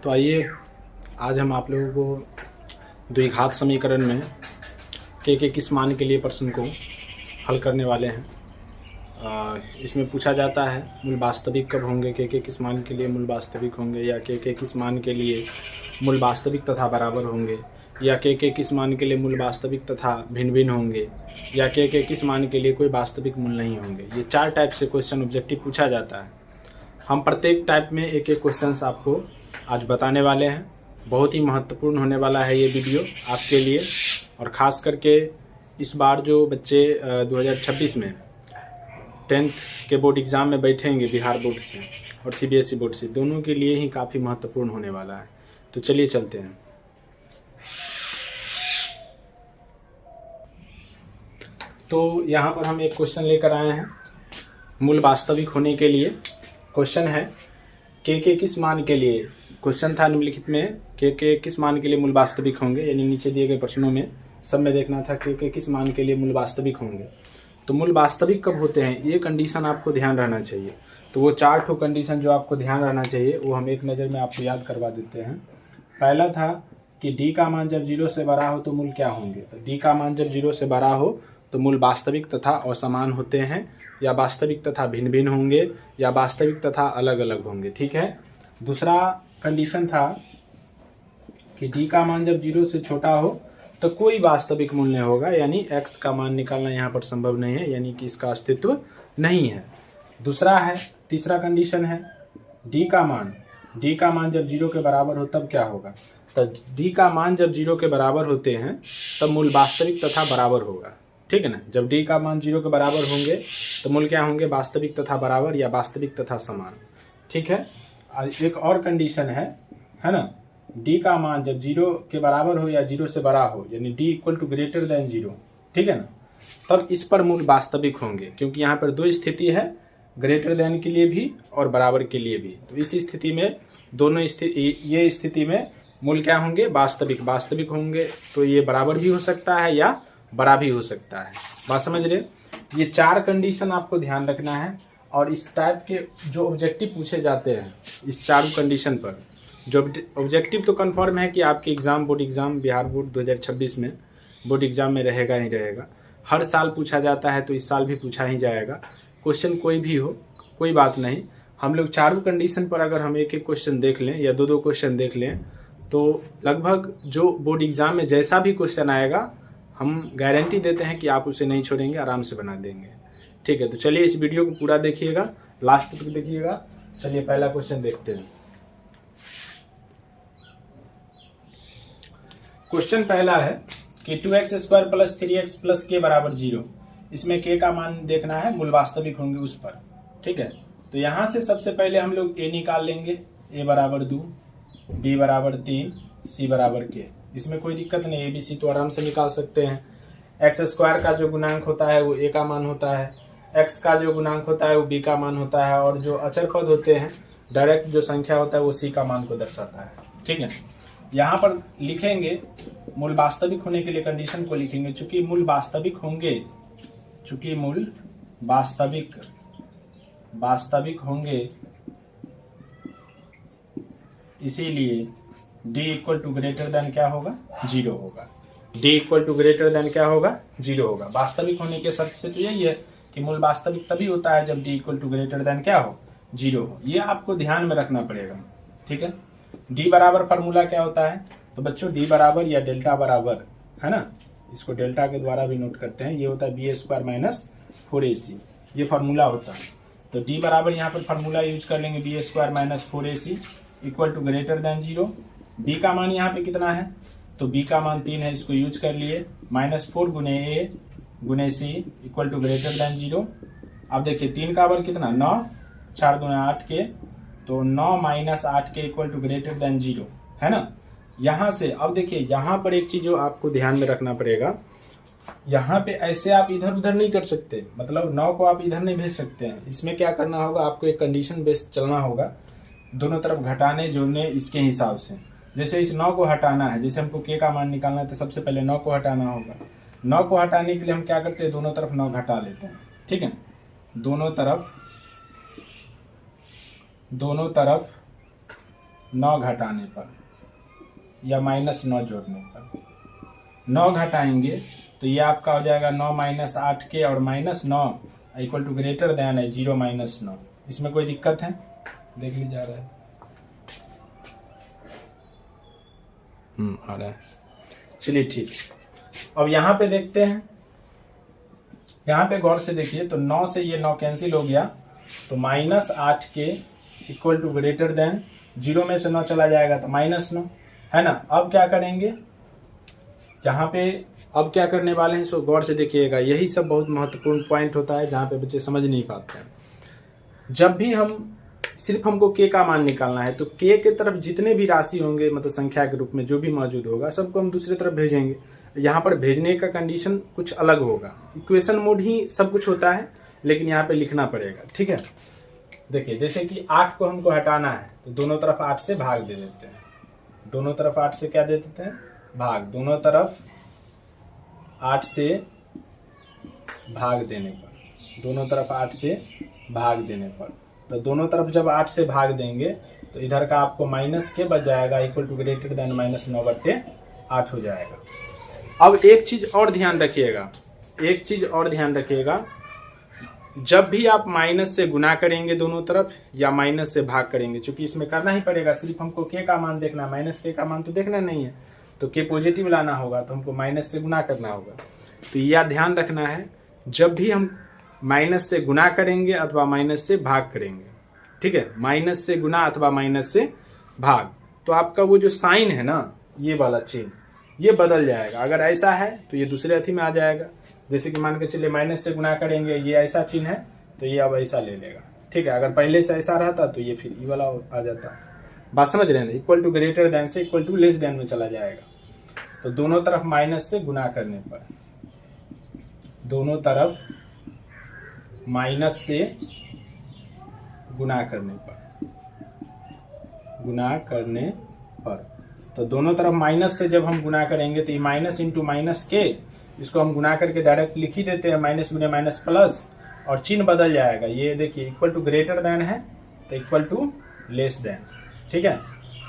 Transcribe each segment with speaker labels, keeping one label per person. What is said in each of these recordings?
Speaker 1: तो आइए आज हम आप लोगों को द्विघात समीकरण में के किस मान के लिए प्रश्न को हल करने वाले हैं। इसमें पूछा जाता है मूल वास्तविक कब होंगे, के किस मान के लिए मूल वास्तविक होंगे, या के किस मान के लिए मूल वास्तविक तथा बराबर होंगे, या के किस मान के लिए मूल वास्तविक तथा भिन्न भिन्न होंगे, या के किस मान के लिए कोई वास्तविक मूल नहीं होंगे। ये 4 टाइप से क्वेश्चन ऑब्जेक्टिव पूछा जाता है। हम प्रत्येक टाइप में एक क्वेश्चंस आपको आज बताने वाले हैं। बहुत ही महत्वपूर्ण होने वाला है ये वीडियो आपके लिए, और ख़ास करके इस बार जो बच्चे 2026 में 10th के बोर्ड एग्ज़ाम में बैठेंगे बिहार बोर्ड से और CBSE बोर्ड से, दोनों के लिए ही काफ़ी महत्वपूर्ण होने वाला है। तो चलिए चलते हैं। तो यहाँ पर हम एक क्वेश्चन लेकर आए हैं मूल वास्तविक होने के लिए। क्वेश्चन है के किस मान के लिए, क्वेश्चन था निम्नलिखित में के किस मान के लिए मूल वास्तविक होंगे, यानी नीचे दिए गए प्रश्नों में सब में देखना था के किस मान के लिए मूल वास्तविक होंगे। तो मूल वास्तविक कब होते हैं, ये कंडीशन आपको ध्यान रहना चाहिए। तो वो 4 ठो कंडीशन जो आपको ध्यान रहना चाहिए वो हम एक नज़र में आपको याद करवा देते हैं। पहला था कि डी का मान जब 0 से बड़ा हो तो मूल क्या होंगे। तो डी का मान जब 0 से बड़ा हो तो मूल वास्तविक तथा असमान होते हैं, या वास्तविक तथा भिन्न भिन्न होंगे, या वास्तविक तथा अलग अलग होंगे। ठीक है। दूसरा कंडीशन था कि डी का मान जब 0 से छोटा हो तो कोई वास्तविक मूल्य नहीं होगा, यानी x का मान निकालना यहाँ पर संभव नहीं है, यानी कि इसका अस्तित्व नहीं है। दूसरा है, तीसरा कंडीशन है डी का मान जब 0 के बराबर हो तब क्या होगा। तो डी का मान जब 0 के बराबर होते हैं तब मूल वास्तविक तथा बराबर होगा। ठीक है ना। जब डी का मान 0 के बराबर होंगे तो मूल क्या होंगे, वास्तविक तथा बराबर, या वास्तविक तथा समान। ठीक है। एक और कंडीशन है ना, डी का मान जब 0 के बराबर हो या 0 से बड़ा हो, यानी D equal to greater than 0, ठीक है ना, तब इस पर मूल वास्तविक होंगे, क्योंकि यहाँ पर 2 स्थिति है, ग्रेटर देन के लिए भी और बराबर के लिए भी। तो इस स्थिति में दोनों ये स्थिति में मूल क्या होंगे, वास्तविक होंगे। तो ये बराबर भी हो सकता है या बड़ा भी हो सकता है। बात समझ रहे। ये 4 कंडीशन आपको ध्यान रखना है, और इस टाइप के जो ऑब्जेक्टिव पूछे जाते हैं इस 4 कंडीशन पर, जो ऑब्जेक्टिव तो कंफर्म है कि आपके exam board exam Bihar board 2026 में बोर्ड एग्ज़ाम में रहेगा ही रहेगा। हर साल पूछा जाता है तो इस साल भी पूछा ही जाएगा। क्वेश्चन कोई भी हो कोई बात नहीं, हम लोग 4 कंडीशन पर अगर हम एक क्वेश्चन देख लें या 2 क्वेश्चन देख लें तो लगभग जो बोर्ड एग्ज़ाम में जैसा भी क्वेश्चन आएगा हम गारंटी देते हैं कि आप उसे नहीं छोड़ेंगे, आराम से बना देंगे। ठीक है। तो चलिए इस वीडियो को पूरा देखिएगा, लास्ट तक देखिएगा। चलिए पहला क्वेश्चन देखते हैं। क्वेश्चन पहला है कि 2x² + 3x + k = 0। इसमें k का मान देखना है, मूल वास्तविक होंगे उस पर। ठीक है। तो यहाँ से सबसे पहले हम लोग a निकाल लेंगे, a = 2, b = 3, c = k। इसमें कोई दिक्कत नहीं, a b c तो आराम से निकाल सकते हैं। x² का जो गुणांक होता है वो a का मान होता है, x का जो गुणांक होता है वो b का मान होता है, और जो अचर पद होते हैं डायरेक्ट जो संख्या होता है वो c का मान को दर्शाता है। ठीक है। यहाँ पर लिखेंगे मूल वास्तविक होने के लिए कंडीशन को लिखेंगे, चूंकि मूल वास्तविक होंगे इसीलिए d equal to greater than क्या होगा, 0 होगा। d equal to greater than क्या होगा, 0 होगा। वास्तविक होने के शर्त से तो यही है कि मूल वास्तविक तभी होता है जब d equal to greater than क्या हो, 0 हो। ये आपको ध्यान में रखना पड़ेगा। ठीक है। d बराबर फार्मूला क्या होता है, तो बच्चों d बराबर या डेल्टा बराबर है ना, इसको डेल्टा के द्वारा भी नोट करते हैं, ये होता है b² - 4ac, ये फार्मूला होता है। तो d बराबर यहाँ पर फार्मूला यूज कर लेंगे, b² - 4ac equal to greater than 0। b का मान यहाँ पे कितना है, तो b का मान 3 है, इसको यूज कर लिए, -4 गुने a गुने c equal to greater than 0। अब देखिए 3 का वर्ग कितना, 9, 4 दूना 8 के, तो 9 - 8 के इक्वल टू ग्रेटर देन 0 है ना। यहाँ से अब देखिए यहाँ पर एक चीज जो आपको ध्यान में रखना पड़ेगा, यहाँ पे ऐसे आप इधर उधर नहीं कर सकते, मतलब 9 को आप इधर नहीं भेज सकते हैं। इसमें क्या करना होगा, आपको एक कंडीशन बेस्ड चलना होगा, दोनों तरफ घटाने जोड़ने इसके हिसाब से। जैसे इस 9 को हटाना है, जैसे हमको k का मान निकालना है तो सबसे पहले 9 को हटाना होगा। 9 को हटाने के लिए हम क्या करते हैं, दोनों तरफ 9 घटा लेते हैं। ठीक है। दोनों तरफ 9 घटाने पर या -9 जोड़ने पर। 9 घटाएंगे तो ये आपका हो जाएगा 9 - 8k और -9 इक्वल टू ग्रेटर देन है 0 - 9। इसमें कोई दिक्कत है? देख ली जा रहा है। आ रहा है। चलिए ठीक। अब यहाँ पे देखते हैं, यहाँ पे गौर से देखिए तो 9 से ये 9 कैंसिल हो गया तो -8k equal to greater than 0 में से 9 चला जाएगा तो -9 है ना। अब क्या करेंगे यहाँ पे, अब क्या करने वाले हैं सो गौर से देखिएगा। यही सब बहुत महत्वपूर्ण पॉइंट होता है जहाँ पे बच्चे समझ नहीं पाते हैं। जब भी हम सिर्फ हमको k का मान निकालना है तो k के तरफ जितने भी राशि होंगे मतलब संख्या के रूप में जो भी मौजूद होगा सबको हम दूसरी तरफ भेजेंगे। यहाँ पर भेजने का कंडीशन कुछ अलग होगा। इक्वेशन मोड ही सब कुछ होता है लेकिन यहाँ पे लिखना पड़ेगा। ठीक है, देखिए जैसे कि 8 को हमको हटाना है तो दोनों तरफ 8 से भाग दे देते हैं। दोनों तरफ 8 से क्या दे देते हैं? भाग। दोनों तरफ 8 से भाग देने पर, दोनों तरफ 8 से भाग देने पर, तो दोनों तरफ जब 8 से भाग देंगे तो इधर का आपको माइनस के बच जाएगा इक्वल टू ग्रेटर देन -9/8 हो जाएगा। अब एक चीज और ध्यान रखिएगा, एक चीज और ध्यान रखिएगा, जब भी आप माइनस से गुना करेंगे दोनों तरफ या माइनस से भाग करेंगे, चूंकि इसमें करना ही पड़ेगा, सिर्फ हमको k का मान देखना, माइनस k का मान तो देखना नहीं है, तो k पॉजिटिव लाना होगा तो हमको माइनस से गुना करना होगा। तो यह ध्यान रखना है, जब भी हम माइनस से गुना करेंगे अथवा माइनस से भाग करेंगे, ठीक है, माइनस से गुना अथवा माइनस से भाग, तो आपका वो जो साइन है ना, ये वाला चिन्ह ये बदल जाएगा। अगर ऐसा है तो ये दूसरे अथी में आ जाएगा। जैसे कि मान के चलिए माइनस से गुना करेंगे, ये ऐसा चिन्ह है तो ये अब ऐसा ले लेगा। ठीक है, अगर पहले से ऐसा रहता तो ये फिर ये वाला आ जाता। बात समझ रहे हैं? इक्वल टू ग्रेटर देन से इक्वल टू लेस देन में चला जाएगा। तो दोनों तरफ माइनस से गुना करने पर, दोनों तरफ माइनस से गुना करने पर, गुना करने पर, तो दोनों तरफ माइनस से जब हम गुना करेंगे तो ये माइनस इंटू माइनस के, इसको हम गुना करके डायरेक्ट लिख ही देते हैं, माइनस गुने माइनस प्लस, और चिन्ह बदल जाएगा। ये देखिए इक्वल टू ग्रेटर देन है तो इक्वल टू लेस देन, ठीक है,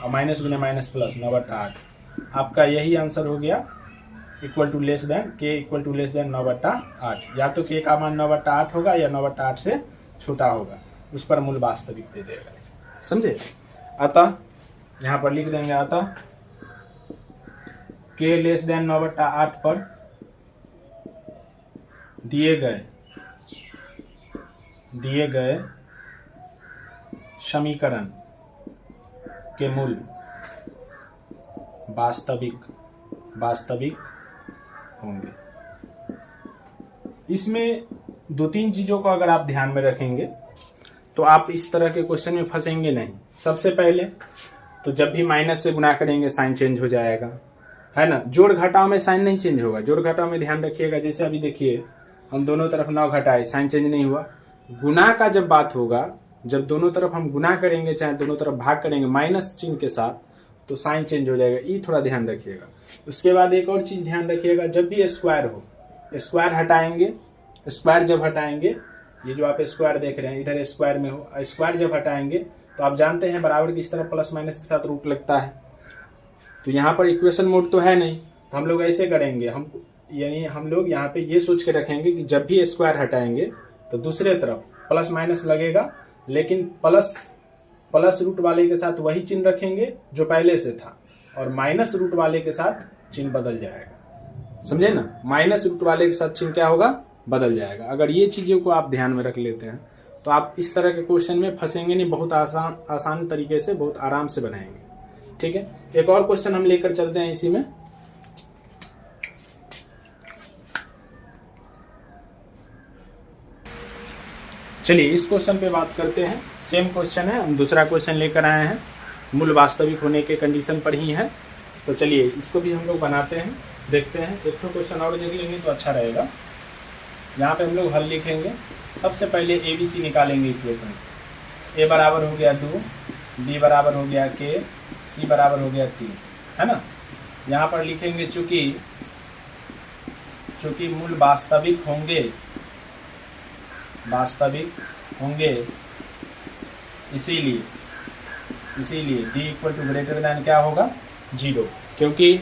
Speaker 1: और माइनस गुने माइनस प्लस 9/8, आपका यही आंसर हो गया इक्वल टू लेस देन, के इक्वल टू लेस देन 9/8। या तो के का मान 9/8 होगा या 9/8 से छोटा होगा, उस पर मूल वास्तविक दे देगा। समझे? अतः यहाँ पर लिख देंगे, अतः के लेस देन 9/8 पर दिए गए समीकरण के मूल वास्तविक होंगे। इसमें 2-3 चीजों को अगर आप ध्यान में रखेंगे तो आप इस तरह के क्वेश्चन में फंसेंगे नहीं। सबसे पहले तो जब भी माइनस से गुना करेंगे साइन चेंज हो जाएगा, है ना। जोड़ घटाव में साइन नहीं चेंज होगा। जोड़ घटाव में ध्यान रखिएगा, जैसे अभी देखिए हम दोनों तरफ 9 घटाए, साइन चेंज नहीं हुआ। गुना का जब बात होगा, जब दोनों तरफ हम गुना करेंगे चाहे दोनों तरफ भाग करेंगे माइनस चिन्ह के साथ, तो साइन चेंज हो जाएगा। ये थोड़ा ध्यान रखिएगा। उसके बाद एक और चीज ध्यान रखिएगा, जब भी स्क्वायर हो, स्क्वायर हटाएंगे, स्क्वायर जब हटाएंगे, ये जो आप स्क्वायर देख रहे हैं इधर स्क्वायर में हो, स्क्वायर जब हटाएंगे तो आप जानते हैं बराबर की इस तरफ प्लस माइनस के साथ रूट लगता है। तो यहाँ पर इक्वेशन मोड तो है नहीं, तो हम लोग ऐसे करेंगे, हम लोग यहाँ पे ये सोच के रखेंगे कि जब भी स्क्वायर हटाएंगे तो दूसरे तरफ प्लस माइनस लगेगा, लेकिन प्लस रूट वाले के साथ वही चिन्ह रखेंगे जो पहले से था, और माइनस रूट वाले के साथ चिन्ह बदल जाएगा। समझे ना? माइनस रूट वाले के साथ चिन्ह क्या होगा? बदल जाएगा। अगर ये चीजों को आप ध्यान में रख लेते हैं तो आप इस तरह के क्वेश्चन में फंसेंगे नहीं, बहुत आसान तरीके से, बहुत आराम से बनाएंगे। ठीक है, एक और क्वेश्चन हम लेकर चलते हैं इसी में। चलिए इस क्वेश्चन पे बात करते हैं। सेम क्वेश्चन है, हम दूसरा क्वेश्चन लेकर आए हैं, मूल वास्तविक होने के कंडीशन पर ही है। तो चलिए इसको भी हम लोग बनाते हैं, देखते हैं। एक तो क्वेश्चन और देख लेंगे तो अच्छा रहेगा। यहाँ पे हम लोग हल लिखेंगे। सबसे पहले ABC निकालेंगे इक्वेशंस। A बराबर हो गया 2, B बराबर हो गया K, C बराबर हो गया 3, है ना। यहाँ पर लिखेंगे चूंकि मूल वास्तविक होंगे, इसीलिए इसीलिए d equal to greater than क्या होगा 0, क्योंकि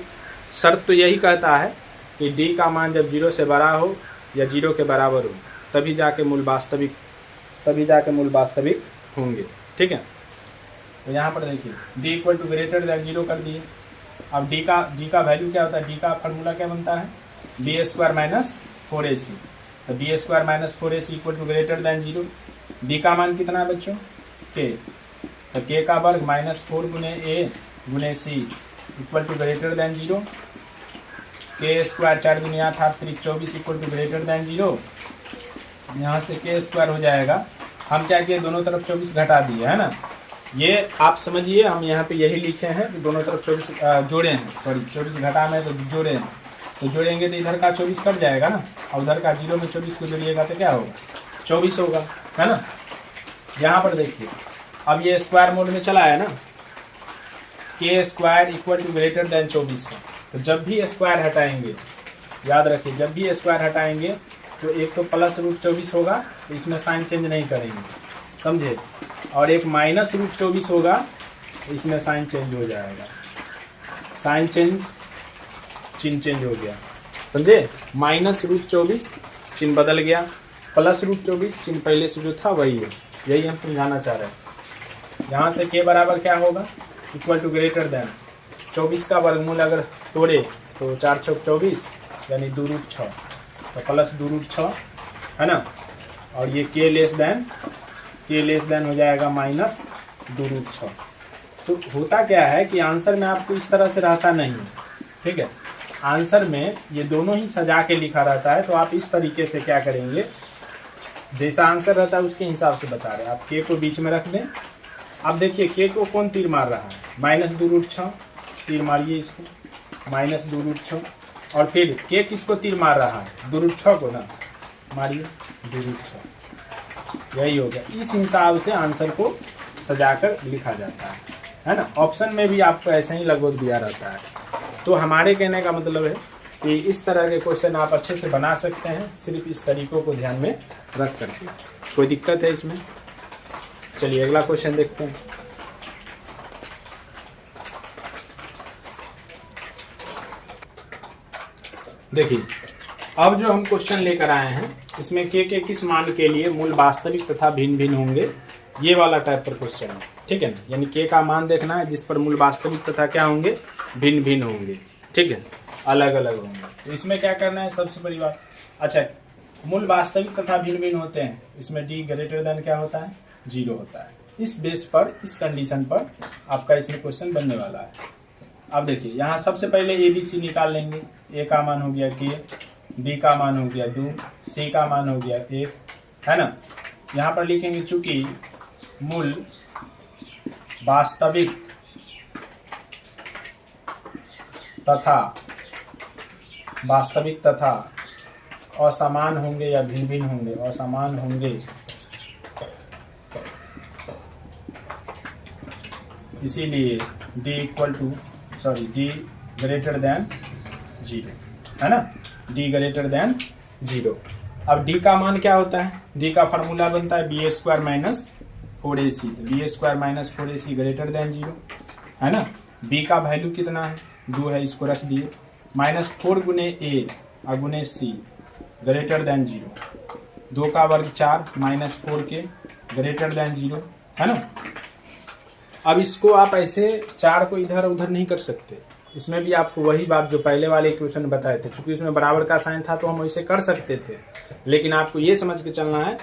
Speaker 1: शर्त तो यही कहता है कि d का मान जब 0 से बड़ा हो या 0 के बराबर हो तभी जाके मूल वास्तविक होंगे। ठीक है, तो यहाँ पर देखिए d equal to greater than 0 कर दिए। अब d का वैल्यू क्या होता है, d का फार्मूला क्या बनता है b स्क्वायर माइनस 4ac। तो b square minus 4ac equal to greater than 0। d का मान कितना है बच्चों k, तो k का वर्ग माइनस 4 गुने a गुने c equal to greater than 0। k square 4 गुने 8 8 त्रिक 24 इक्वल टू ग्रेटर दैन 0। यहाँ से k स्क्वायर हो जाएगा, हम क्या किए दोनों तरफ 24 घटा दिए है ना। ये आप समझिए, हम यहाँ पे यही लिखे हैं कि दोनों तरफ 24 जोड़े हैं, सॉरी 24 घटा में तो जोड़े हैं, तो जोड़ेंगे तो इधर का 24 कट जाएगा ना, और उधर का 0 में 24 को जोड़िएगा तो क्या होगा 24 होगा, है ना। यहाँ पर देखिए अब ये स्क्वायर मोड में चला है ना, k square equal to greater than 24 है। तो जब भी स्क्वायर हटाएंगे, याद रखिए जब भी स्क्वायर हटाएंगे तो एक तो प्लस रूट 24 होगा, तो इसमें साइन चेंज नहीं करेंगे, समझे, और एक माइनस रूट 24 होगा, तो इसमें साइन चेंज हो जाएगा, साइन चेंज चिन्ह चेंज हो गया, समझे। माइनस रूट 24 चिन्ह बदल गया, प्लस रूट 24 चिन्ह पहले से जो था वही है, यही हम समझाना चाह रहे हैं। यहाँ से k बराबर क्या होगा इक्वल टू ग्रेटर दैन 24 का वर्गमूल अगर तोड़े तो 4 छक 24 यानी 2 रूट 6, तो प्लस 2 रूट 6 है ना, और ये k लेस देन हो जाएगा माइनस 2 रूट 6। तो होता क्या है कि आंसर में आपको इस तरह से रहता नहीं है, ठीक है, आंसर में ये दोनों ही सजा के लिखा रहता है। तो आप इस तरीके से क्या करेंगे, जैसा आंसर रहता है उसके हिसाब से बता रहे हैं, आप k को बीच में रख दें। अब देखिए k को कौन तीर मार रहा है, माइनस 2 रूट 6, तीर मारिए इसको, माइनस 2 रूट 6, और फिर k किसको तीर मार रहा है 2 रूट 6 को ना, मारिए 2 रूट 6, यही हो गया। इस हिसाब से आंसर को सजाकर लिखा जाता है ना। ऑप्शन में भी आपको ऐसे ही लगभग दिया रहता है। तो हमारे कहने का मतलब है कि इस तरह के क्वेश्चन आप अच्छे से बना सकते हैं, सिर्फ इस तरीकों को ध्यान में रख करके। कोई दिक्कत है इसमें? चलिए अगला क्वेश्चन देखते हैं। देखिए अब जो हम क्वेश्चन लेकर आए हैं इसमें k के किस मान के लिए मूल वास्तविक तथा भिन्न भिन्न होंगे, ये वाला टाइप पर क्वेश्चन है, ठीक है ना। यानी k का मान देखना है जिस पर मूल वास्तविक तथा क्या होंगे, भिन्न भिन्न होंगे, ठीक है, अलग अलग होंगे। तो इसमें क्या करना है, सबसे पहली बात, अच्छा मूल वास्तविक तथा भिन्न भिन्न होते हैं, इसमें d ग्रेटर देन क्या होता है 0 होता है। इस बेस पर, इस कंडीशन पर आपका इसमें क्वेश्चन बनने वाला है। अब देखिए यहाँ सबसे पहले ABC निकाल लेंगे, a का मान हो गया k, b का मान हो गया 2, c का मान हो गया 1, है ना। यहाँ पर लिखेंगे चूंकि मूल वास्तविक तथा असमान होंगे या भिन्न भिन्न होंगे, असमान होंगे, इसीलिए d ग्रेटर देन 0, है ना, d ग्रेटर देन 0। अब d का मान क्या होता है, d का फार्मूला बनता है b स्क्वायर माइनस 4ac, तो b square minus 4ac greater than 0, है ना। b का वैल्यू कितना है 2 है, इसको रख दिए, माइनस 4 गुने a और गुने c ग्रेटर देन 0, 2 का वर्ग 4 माइनस 4k ग्रेटर देन 0, है ना। अब इसको आप ऐसे 4 को इधर उधर नहीं कर सकते, इसमें भी आपको वही बात जो पहले वाले क्वेश्चन बताए थे, चूंकि इसमें बराबर का साइन था तो हम वैसे कर सकते थे, लेकिन आपको ये समझ के चलना है।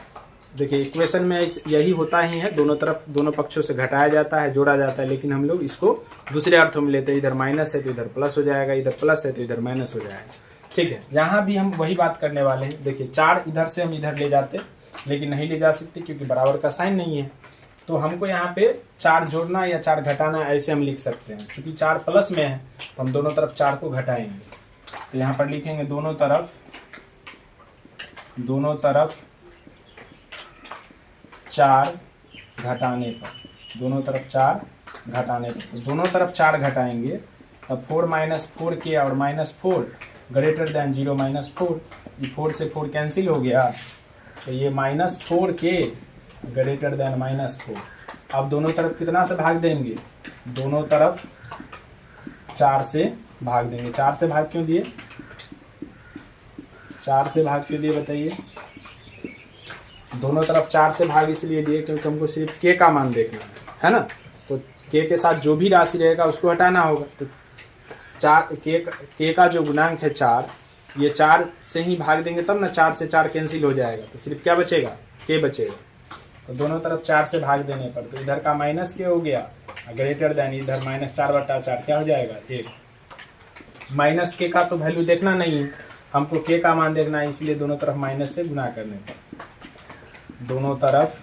Speaker 1: देखिए इक्वेशन में यही होता ही है, दोनों तरफ दोनों पक्षों से घटाया जाता है, जोड़ा जाता है, लेकिन हम लोग इसको दूसरे अर्थों में लेते हैं, इधर माइनस है तो इधर प्लस हो जाएगा, इधर प्लस है तो इधर माइनस हो जाएगा, ठीक है। यहाँ भी हम वही बात करने वाले हैं। देखिए 4 इधर से हम इधर ले जाते, लेकिन नहीं ले जा सकते क्योंकि बराबर का साइन नहीं है, तो हमको यहाँ पे 4 जोड़ना या 4 घटाना ऐसे हम लिख सकते हैं। क्योंकि 4 प्लस में है तो हम दोनों तरफ 4 को घटाएंगे, तो यहाँ पर लिखेंगे दोनों तरफ 4 घटाने पर, दोनों तरफ 4 घटाने पर, तो दोनों तरफ 4 घटाएंगे तब 4 माइनस 4k और माइनस 4 ग्रेटर देन 0 माइनस 4, ये 4 से 4 कैंसिल हो गया, तो ये minus 4k greater than minus 4, अब दोनों तरफ कितना से भाग देंगे, दोनों तरफ 4 से भाग देंगे। 4 से भाग क्यों दिए, 4 से भाग क्यों दिए बताइए। दोनों तरफ 4 से भाग इसलिए दिए क्योंकि हमको सिर्फ के का मान देखना है ना। तो के साथ जो भी राशि रहेगा उसको हटाना होगा। तो 4 के का जो गुणांक है 4, ये 4 से ही भाग देंगे तब ना 4 से 4 कैंसिल हो जाएगा, तो सिर्फ क्या बचेगा, के बचेगा। तो दोनों तरफ 4 से भाग देने पर तो इधर का माइनस के हो गया, ग्रेटर देन इधर -4/4 क्या हो जाएगा 1। माइनस के का तो वैल्यू देखना नहीं है, हमको के का मान देखना है, इसलिए दोनों तरफ माइनस से गुना करने पर, दोनों तरफ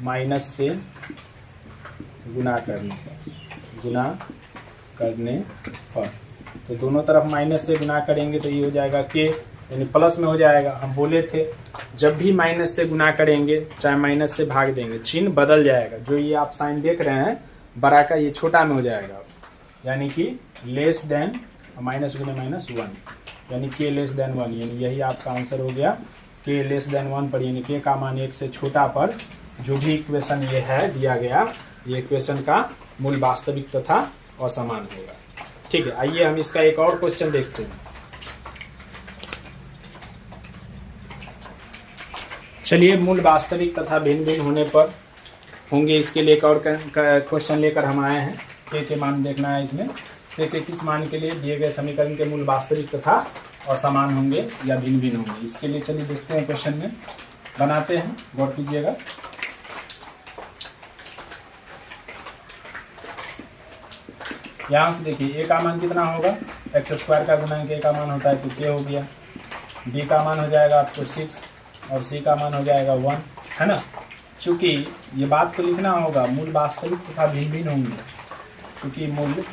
Speaker 1: माइनस से गुना करने पर तो दोनों तरफ माइनस से गुना करेंगे तो ये हो जाएगा के, यानी प्लस में हो जाएगा। हम बोले थे जब भी माइनस से गुना करेंगे चाहे माइनस से भाग देंगे चिन्ह बदल जाएगा। जो ये आप साइन देख रहे हैं बड़ा का, ये छोटा में हो जाएगा, यानी कि लेस देन माइनस गुने -1, यानी के लेस देन 1, यानी यही आपका आंसर हो गया के लेस देन 1 पर, यानी के का मान 1 से छोटा पर जो भी इक्वेशन ये है दिया गया, ये इक्वेशन का मूल वास्तविक तथा असमान होगा। ठीक है, आइए हम इसका एक और क्वेश्चन देखते हैं। चलिए, मूल वास्तविक तथा भिन्न भिन्न होने पर होंगे, इसके लिए एक और क्वेश्चन लेकर हम आए हैं। के मान देखना है इसमें, के किस मान के लिए दिए गए समीकरण के मूल वास्तविक तथा असमान होंगे या भिन्न भिन्न होंगे। इसके लिए चलिए देखते हैं, क्वेश्चन में बनाते हैं, गौर कीजिएगा। यहाँ से देखिए ए का मान कितना होगा, x² का गुणांक ए का मान होता है तो के हो गया। बी का मान हो जाएगा आपको 6 और सी का मान हो जाएगा 1, है ना। चूंकि ये बात को लिखना होगा मूल वास्तविक तथा भिन्न भिन्न होंगे, क्योंकि मूल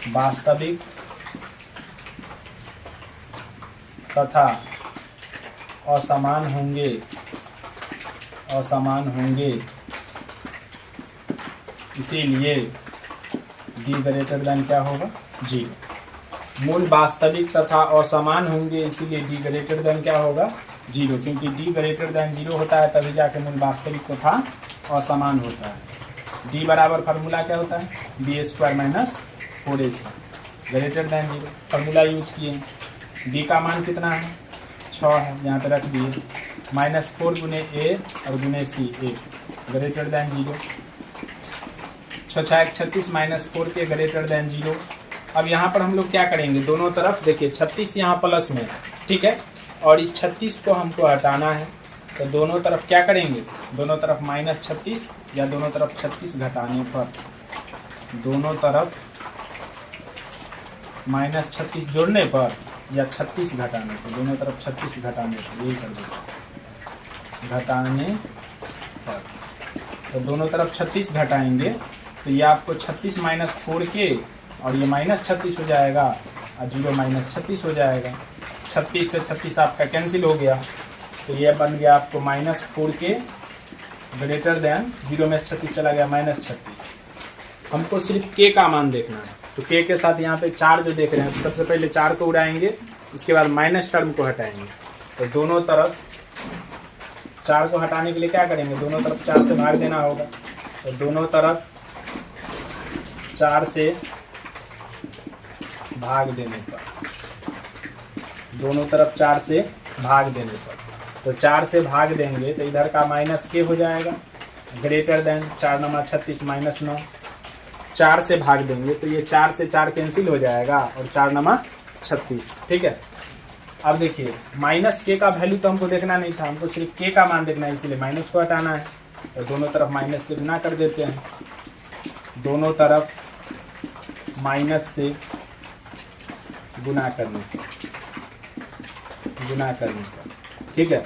Speaker 1: वास्तविक तथा असमान होंगे इसीलिए डी ग्रेटर देन क्या होगा, 0। मूल वास्तविक तथा असमान होंगे इसीलिए डी ग्रेटर देन क्या होगा, 0, क्योंकि डी ग्रेटर देन 0 होता है तभी जाके मूल वास्तविक तथा असमान होता है। डी बराबर फार्मूला क्या होता है, b² - 4ac, greater than 0 formula use किए। डी का मान कितना है, 6 है, यहाँ पे रख दिए, -4 गुने ए और गुने सी, 1, ग्रेटर देन 0। 6 × 36 -4 के ग्रेटर देन 0। अब यहाँ पर हम लोग क्या करेंगे, दोनों तरफ देखिए 36 यहाँ प्लस में, ठीक है, और इस 36 को हमको हटाना है, तो दोनों तरफ क्या करेंगे, दोनों तरफ -36 या दोनों तरफ 36 घटाने पर, दोनों तरफ -36 जोड़ने पर या 36 घटाने पर, दोनों तरफ 36 घटाने पर, यही कर देंगे, घटाने पर, तो दोनों तरफ 36 घटाएंगे तो ये आपको 36 - 4 के और ये -36 हो जाएगा और 0 -36 हो जाएगा। 36 से 36 आपका कैंसिल हो गया, तो ये बन गया आपको -4 के ग्रेटर देन 0 में 36 चला गया -36। हमको सिर्फ के का मान देखना है, तो के के साथ यहाँ पे 4 जो देख रहे हैं, तो सबसे पहले 4 को उड़ाएंगे, उसके बाद माइनस टर्म को हटाएंगे। तो दोनों तरफ 4 को हटाने के लिए क्या करेंगे, दोनों तरफ 4 से भाग देना होगा, तो दोनों तरफ 4 से भाग देने पर, दोनों तरफ 4 से भाग देने पर, तो 4 से भाग देंगे तो इधर का माइनस के हो जाएगा, ग्रेटर देन 4 × 36 -9, 4 से भाग देंगे तो ये 4 से 4 कैंसिल हो जाएगा और 4 × 36, ठीक है। अब देखिए माइनस के का वैल्यू तो हमको देखना नहीं था, हमको सिर्फ के का मान देखना है, इसीलिए माइनस को हटाना है, तो दोनों तरफ माइनस से गुना कर देते हैं, दोनों तरफ माइनस से गुना करने पर, ठीक है।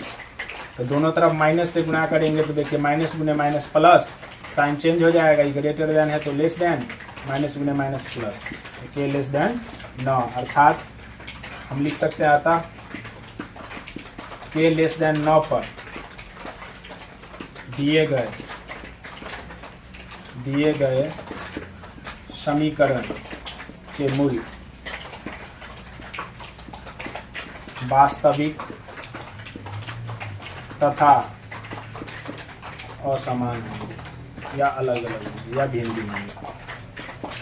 Speaker 1: तो दोनों तरफ माइनस से गुना करेंगे तो देखिए माइनस गुने माइनस प्लस, साइन चेंज हो जाएगा, ये ग्रेटर देन है तो लेस देन, माइनस गुने माइनस प्लस, के लेस देन 9, अर्थात हम लिख सकते हैं आता के लेस देन 9 पर दिए गए समीकरण के मूल वास्तविक तथा असमान होंगे। या अलग अलग होंगे या भिन्न भिन्न होंगे।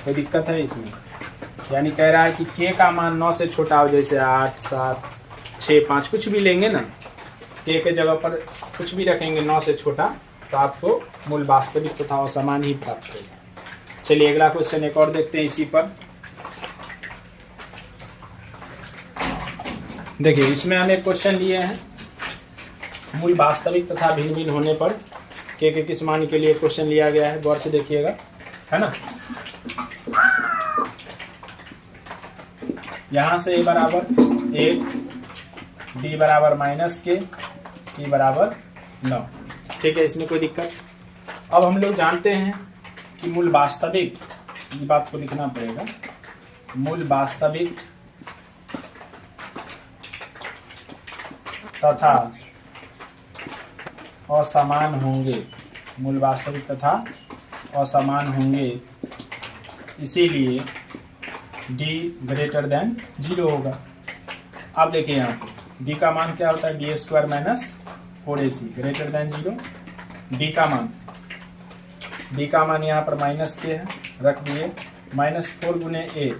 Speaker 1: कोई दिक्कत है इसमें? यानी कह रहा है कि के का मान 9 से छोटा हो, जैसे 8, 7, 6, 5 कुछ भी लेंगे ना, के जगह पर कुछ भी रखेंगे 9 से छोटा, तो आपको मूल वास्तविक तथा असमान ही प्राप्त होगा। चलिए अगला क्वेश्चन एक और देखते हैं इसी पर। देखिए इसमें हम एक क्वेश्चन लिए हैं, मूल वास्तविक तथा भिन्न भिन्न होने पर के किस मान के लिए क्वेश्चन लिया गया है, गौर से देखिएगा, है ना। यहाँ से a बराबर 1, b बराबर -k, c बराबर 9, ठीक है, इसमें कोई दिक्कत। अब हम लोग जानते हैं कि मूल वास्तविक, ये बात को लिखना पड़ेगा, मूल वास्तविक तथा असमान होंगे, मूल वास्तविक तथा असमान होंगे, इसीलिए d ग्रेटर देन 0 होगा। अब देखिए यहाँ पे d का मान क्या होता है, d square minus 4ac greater than 0। d का मान यहाँ पर -k है, रख दिए, -4 गुने a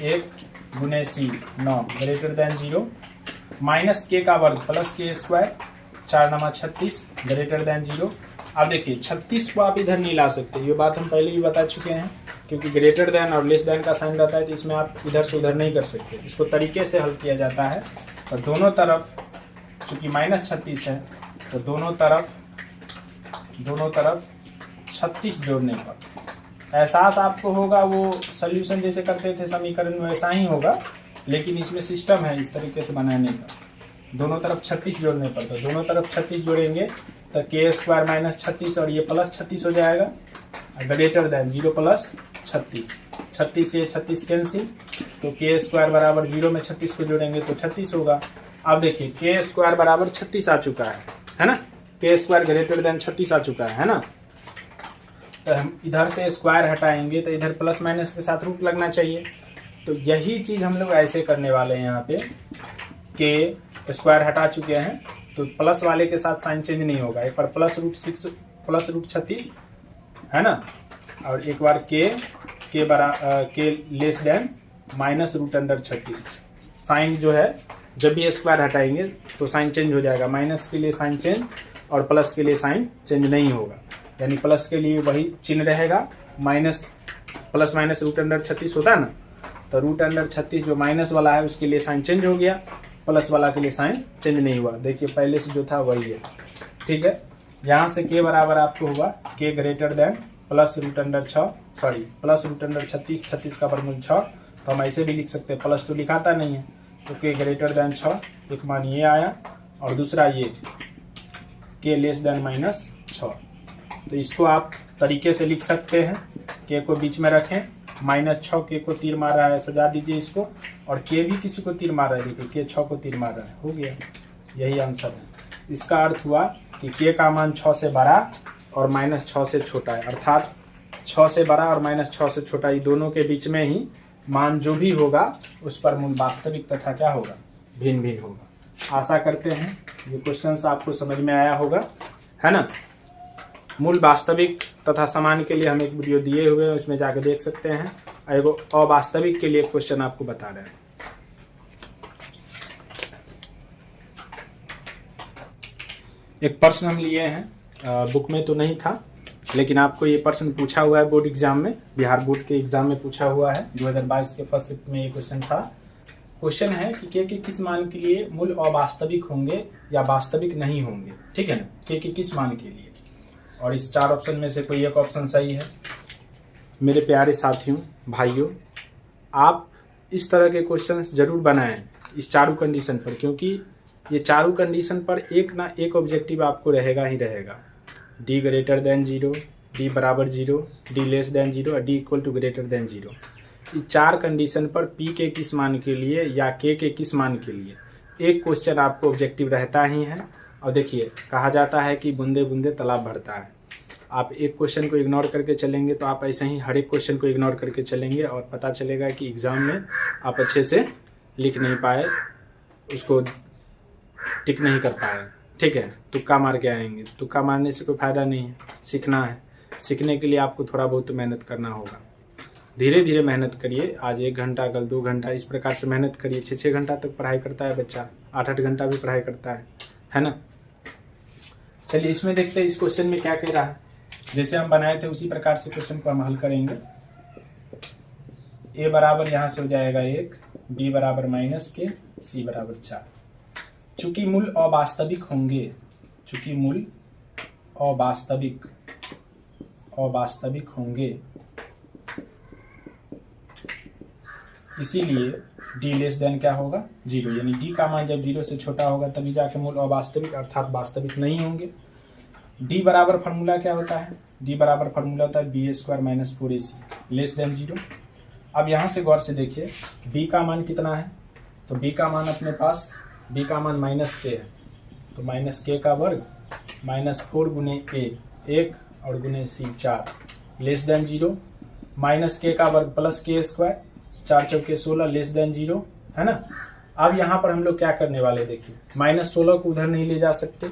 Speaker 1: 1 गुने c 9 ग्रेटर देन 0, -k का वर्ग plus k square 4 9 36 greater than 0। अब देखिए 36 को आप इधर नहीं ला सकते, ये बात हम पहले ही बता चुके हैं, क्योंकि ग्रेटर देन और लेस देन का साइन रहता है, तो इसमें आप इधर से उधर नहीं कर सकते। इसको तरीके से हल किया जाता है, और दोनों तरफ चूंकि -36 है, तो दोनों तरफ 36 जोड़ने पर एहसास आपको होगा, वो सोल्यूशन जैसे करते थे समीकरण में वैसा ही होगा, लेकिन इसमें सिस्टम है इस तरीके से बनाने का। दोनों तरफ 36 जोड़ने पर, तो दोनों तरफ 36 जोड़ेंगे तो k स्क्वायर -36 और ये +36 हो जाएगा, ग्रेटर देन 0 + 36, 36 से 36 कैंसिल, तो k स्क्वायर बराबर 0 में 36 को जोड़ेंगे तो 36 होगा। अब देखिए k स्क्वायर बराबर 36 आ चुका है ना, k स्क्वायर ग्रेटर देन 36 आ चुका है ना। तो हम इधर से स्क्वायर हटाएंगे तो इधर प्लस माइनस के साथ रूट लगना चाहिए, तो यही चीज हम लोग ऐसे करने वाले हैं। यहाँ पे के स्क्वायर हटा चुके हैं, तो प्लस वाले के साथ साइन चेंज नहीं होगा, एक बार +√6 +√36 है ना, और एक बार के लेस देन -√36। साइन जो है जब भी स्क्वायर हटाएंगे तो साइन चेंज हो जाएगा, माइनस के लिए साइन चेंज और प्लस के लिए साइन चेंज नहीं होगा, यानी प्लस के लिए वही चिन्ह रहेगा, प्लस माइनस √36 होता है ना, तो √36 जो माइनस वाला है उसके लिए साइन चेंज हो गया, प्लस वाला के लिए साइन चेंज नहीं हुआ। देखिए पहले से जो था वही है, ठीक है। यहाँ से के बराबर आपको होगा के ग्रेटर देन +√36, 36 का वर्गमूल 6, तो हम ऐसे भी लिख सकते हैं, प्लस तो लिखाता नहीं है, तो के ग्रेटर देन 6, एक मान ये आया, और दूसरा ये के लेस देन -6। तो इसको आप तरीके से लिख सकते हैं, के को बीच में रखें, -6 के को तीर मार रहा है, सजा दीजिए इसको, और के भी किसी को तीर मार रहा है, देखिए के 6 को तीर मार रहा है, हो गया, यही आंसर है। इसका अर्थ हुआ कि के का मान 6 से बड़ा और -6 से छोटा है, अर्थात 6 से बड़ा और -6 से छोटा, ये दोनों के बीच में ही मान जो भी होगा उस पर मूल वास्तविक तथा क्या होगा, भिन्न भिन्न होगा। आशा करते हैं ये क्वेश्चन आपको समझ में आया होगा, है ना। मूल वास्तविक तथा समान के लिए हम एक वीडियो दिए हुए हैं, उसमें जाकर देख सकते हैं। एगो अवास्तविक के लिए क्वेश्चन आपको बता रहे हैं। एक प्रश्न हम लिए हैं, बुक में तो नहीं था, लेकिन आपको ये प्रश्न पूछा हुआ है बोर्ड एग्जाम में, बिहार बोर्ड के एग्जाम में पूछा हुआ है, 2022 के फर्स्ट शिफ्ट में ये क्वेश्चन था। क्वेश्चन है कि के किस मान के लिए मूल अवास्तविक होंगे या वास्तविक नहीं होंगे, ठीक है ना, के किस मान के लिए, और इस 4 ऑप्शन में से कोई एक ऑप्शन सही है। मेरे प्यारे साथियों भाइयों, आप इस तरह के क्वेश्चंस जरूर बनाएं इस चारों कंडीशन पर, क्योंकि ये चारों कंडीशन पर एक ना एक ऑब्जेक्टिव आपको रहेगा ही रहेगा। d ग्रेटर देन 0, d बराबर 0, d लेस देन 0 और d equal to greater than 0। इस 4 कंडीशन पर p के किस मान के लिए या k के किस मान के लिए एक क्वेश्चन आपको ऑब्जेक्टिव रहता ही है। और देखिए कहा जाता है कि बूंदे बूंदे तालाब भरता है, आप एक क्वेश्चन को इग्नोर करके चलेंगे तो आप ऐसे ही हर एक क्वेश्चन को इग्नोर करके चलेंगे, और पता चलेगा कि एग्जाम में आप अच्छे से लिख नहीं पाए, उसको टिक नहीं कर पाए, ठीक है, तुक्का मार के आएंगे। तुक्का मारने से कोई फायदा नहीं है, सीखना है, सीखने के लिए आपको थोड़ा बहुत मेहनत करना होगा। धीरे धीरे मेहनत करिए। आज 1 घंटा, कल 2 घंटा, इस प्रकार से मेहनत करिए। 6-6 घंटा तक पढ़ाई करता है बच्चा, 8-8 घंटा भी पढ़ाई करता है ना। चलिए इसमें देखते हैं इस क्वेश्चन में क्या कह रहा है। जैसे हम बनाए थे उसी प्रकार से क्वेश्चन को हम हल करेंगे। a बराबर यहाँ से हो जाएगा 1, b बराबर -k, c बराबर 4। चूंकि मूल अवास्तविक होंगे, चूंकि मूल अवास्तविक होंगे, इसीलिए d लेस देन क्या होगा 0, यानी d का मान जब 0 से छोटा होगा तभी जाके मूल अवास्तविक अर्थात वास्तविक नहीं होंगे। d बराबर फार्मूला क्या होता है, d बराबर फार्मूला होता है b² - 4ac लेस देन 0। अब यहाँ से गौर से देखिए b का मान कितना है, तो b का मान अपने पास, b का मान -k है, तो -k का वर्ग -4 गुने a 1 और गुने c 4 लेस देन 0, -k का वर्ग +k², 4 चौके 16 लेस देन 0, है ना। अब यहाँ पर हम लोग क्या करने वाले देखिए, -16 को उधर नहीं ले जा सकते।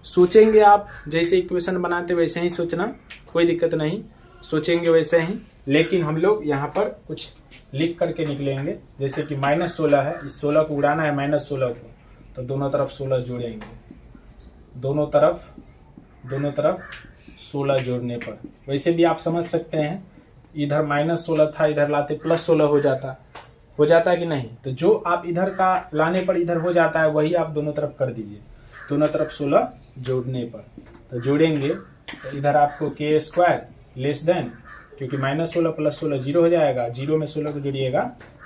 Speaker 1: सोचेंगे आप जैसे इक्वेशन बनाते वैसे ही सोचना, कोई दिक्कत नहीं, सोचेंगे वैसे ही, लेकिन हम लोग यहाँ पर कुछ लिख करके निकलेंगे। जैसे कि -16 है, इस 16 को उड़ाना है -16 को, तो दोनों तरफ 16 जोड़ेंगे, दोनों तरफ 16 जोड़ने पर। वैसे भी आप समझ सकते हैं, इधर -16 था, इधर लाते +16 हो जाता है कि नहीं। तो जो आप इधर का लाने पर इधर हो जाता है वही आप दोनों तरफ कर दीजिए, दोनों तरफ 16 जोड़ने पर। तो जोड़ेंगे तो इधर आपको k² लेस देन, क्योंकि -16 + 16 0 हो जाएगा, 0 में 16 को जोड़िएगा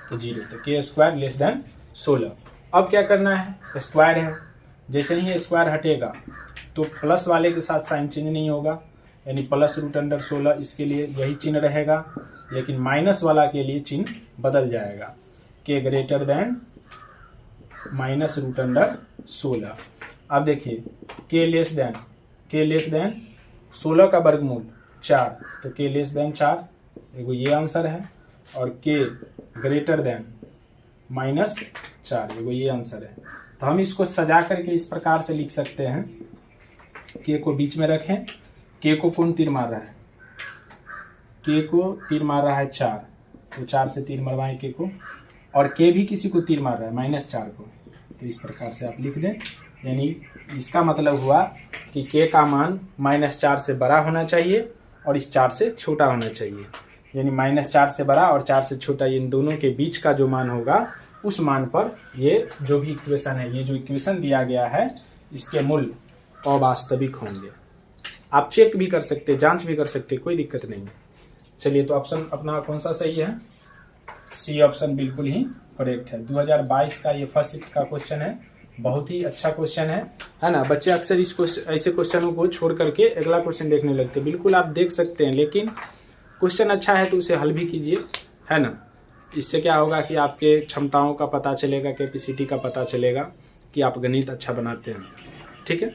Speaker 1: तो 0, तो k² लेस देन 16। अब क्या करना है, स्क्वायर है, जैसे ही स्क्वायर हटेगा तो प्लस वाले के साथ साइन चेंज नहीं होगा, यानी +√16 इसके लिए यही चिन्ह रहेगा, लेकिन माइनस वाला के लिए चिन्ह बदल जाएगा, k ग्रेटर देन -√16। अब देखिए k लेस देन 16 का वर्गमूल 4, तो k लेस देन 4, एगो ये आंसर है, और k ग्रेटर देन -4, एगो ये आंसर है। तो हम इसको सजा करके इस प्रकार से लिख सकते हैं, k को बीच में रखें, k को कौन तीर मार रहा है, k को तीर मार रहा है 4, तो 4 से तीर मरवाएं k को, और k भी किसी को तीर मार रहा है -4 को, तो इस प्रकार से आप लिख दें। यानी इसका मतलब हुआ कि k का मान -4 से बड़ा होना चाहिए और इस 4 से छोटा होना चाहिए, यानी -4 से बड़ा और 4 से छोटा, इन दोनों के बीच का जो मान होगा उस मान पर ये जो भी इक्वेशन है, ये जो इक्वेशन दिया गया है, इसके मूल अवास्तविक होंगे। आप चेक भी कर सकते, जांच भी कर सकते, कोई दिक्कत नहीं। चलिए तो ऑप्शन अपना कौन सा सही है, सी ऑप्शन बिल्कुल ही करेक्ट है। 2022 का ये फर्स्ट शिफ्ट का क्वेश्चन है, बहुत ही अच्छा क्वेश्चन है ना। बच्चे अक्सर इस ऐसे क्वेश्चनों को छोड़ करके अगला क्वेश्चन देखने लगते हैं। बिल्कुल आप देख सकते हैं, लेकिन क्वेश्चन अच्छा है तो उसे हल भी कीजिए, है ना। इससे क्या होगा कि आपके क्षमताओं का पता चलेगा, कैपेसिटी का पता चलेगा कि आप गणित अच्छा बनाते हैं, ठीक है।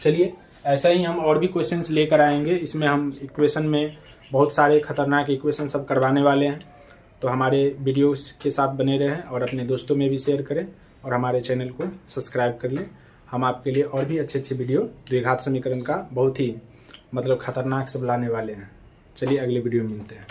Speaker 1: चलिए ऐसा ही हम और भी क्वेश्चंस लेकर आएंगे। इसमें हम इक्वेशन में बहुत सारे खतरनाक इक्वेशन सब करवाने वाले हैं, तो हमारे वीडियोस के साथ बने रहें और अपने दोस्तों में भी शेयर करें और हमारे चैनल को सब्सक्राइब कर लें। हम आपके लिए और भी अच्छे वीडियो द्विघात समीकरण का बहुत ही खतरनाक सब लाने वाले हैं। चलिए अगले वीडियो में मिलते हैं।